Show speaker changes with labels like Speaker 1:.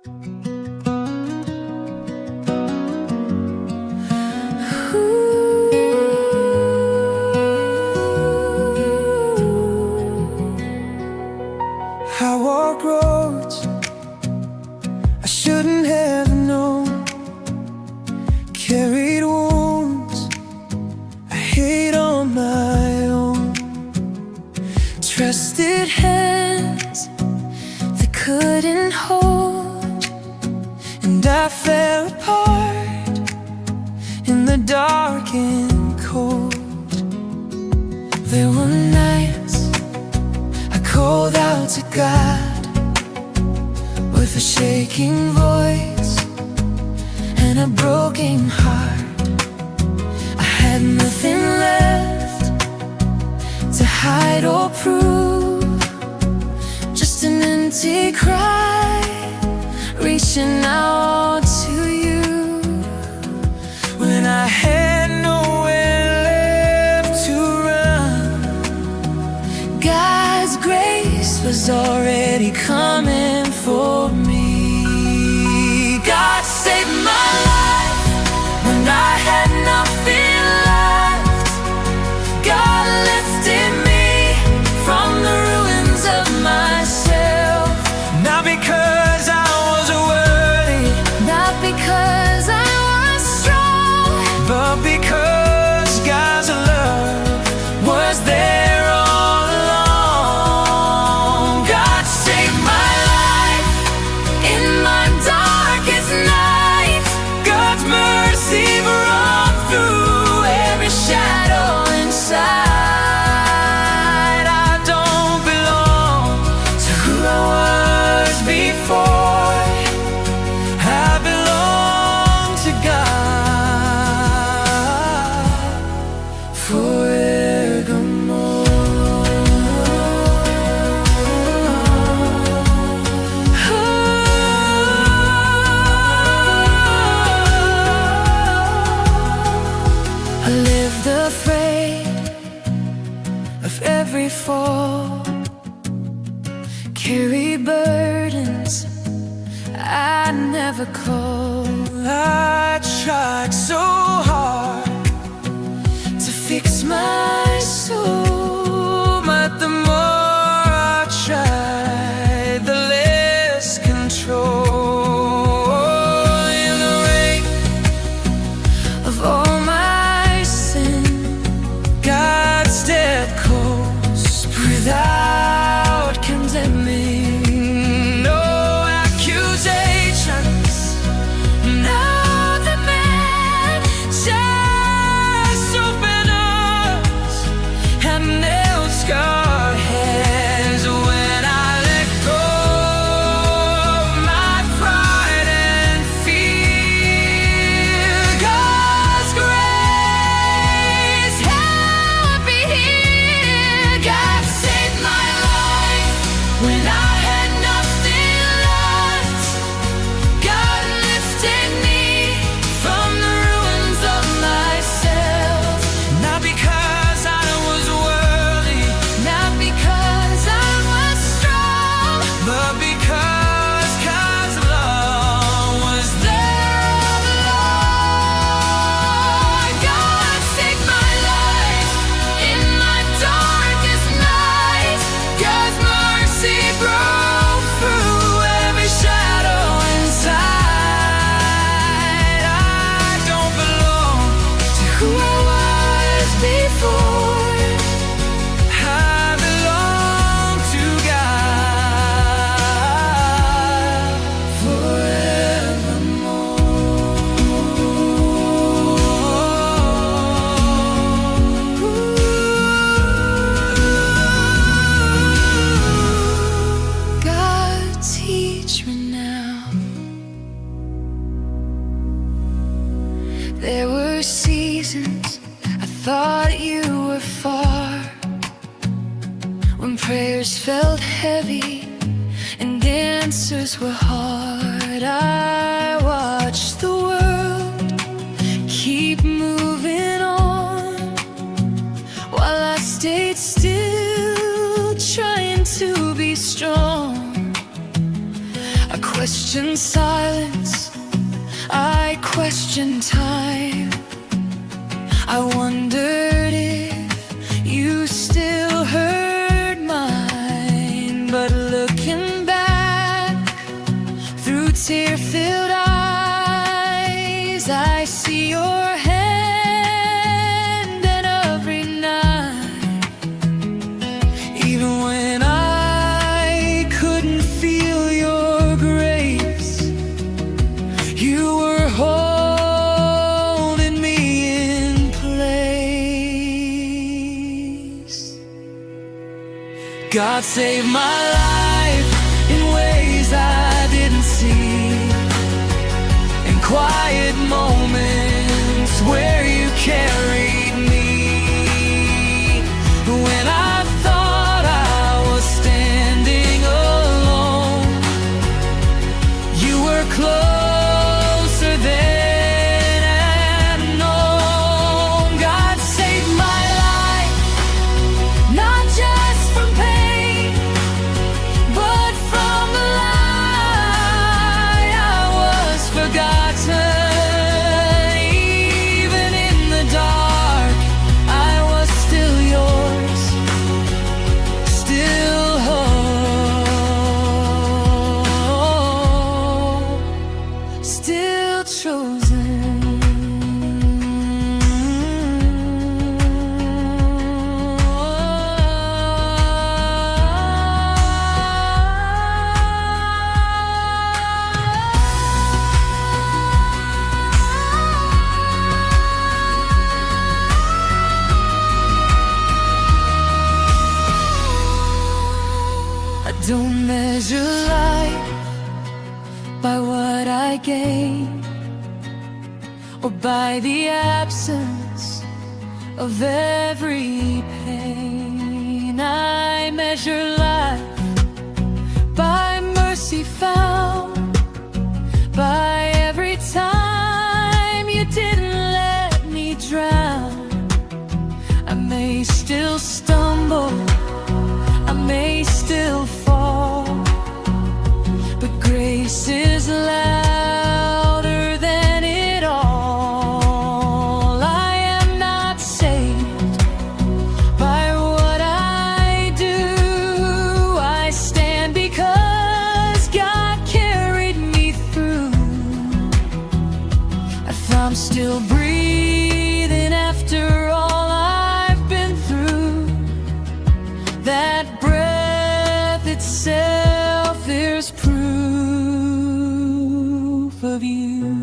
Speaker 1: I walk roads I shouldn't have known, carried wounds I hate on my own, trusted hands that couldn't hold, and I fell apart in the dark and cold. There were nights I called out to God with a shaking voice and a broken heart. I had nothing left to hide or prove, just an empty cry reaching out to you. When I had nowhere left to run, God's grace was already coming for me. God saved my life when I had nothing left. God lifted me from the ruins of myself. Not because I was worthy, not because I was strong, but because God's love was there all along. God saved my life in my darkest night. God's mercy broke through every shadow inside. I don't belong to who I was before. I belong to God forevermore. I lived afraid of every fall, carried burdens I never called. I tried so hard to fix my soul, but the more I tried, the less control. In the rain of all my sin, God stepped close without condemning. No accusations, no demand, just open arms and nailed scarred hands. When I let go of my pride and fear, God's grace held me here. God saved my life when I had nothing left. God lifted me from the ruins of myself. Not because I was worthy, not because I was strong, but because God's love was there all along. God saved my life in my darkest night. God's mercy broke through every shadow inside. I don't belong to who I was before. I belong to God forevermore. God, teach me now. There were seasons I thought you were far, when prayers felt heavy and answers were hard. I watched the world keep moving on while I stayed still, trying to be strong. I question silence, I question time. I wondered if you still heard mine, but looking back through tear-filled eyes, I see your hand, and every night, even when I couldn't feel your grace, you were holding me in place. God saved my life in ways I didn't see, in quiet moments where you carried me. When I thought I was standing alone, you were closer than I'd known. God saved my life, not just from pain, but from the lie I was forgotten. Even in the dark, I was still yours, still whole, still chosen. I don't measure life by what I gain, or by the absence of every pain. I measure life by mercy found, by every time you didn't let me drown. I may still stumble, I may still fall, but grace is louder than it all. I am not saved by what I do. I stand because God carried me through. If I'm still breathing after all I've been through, that breath itself is proof of you.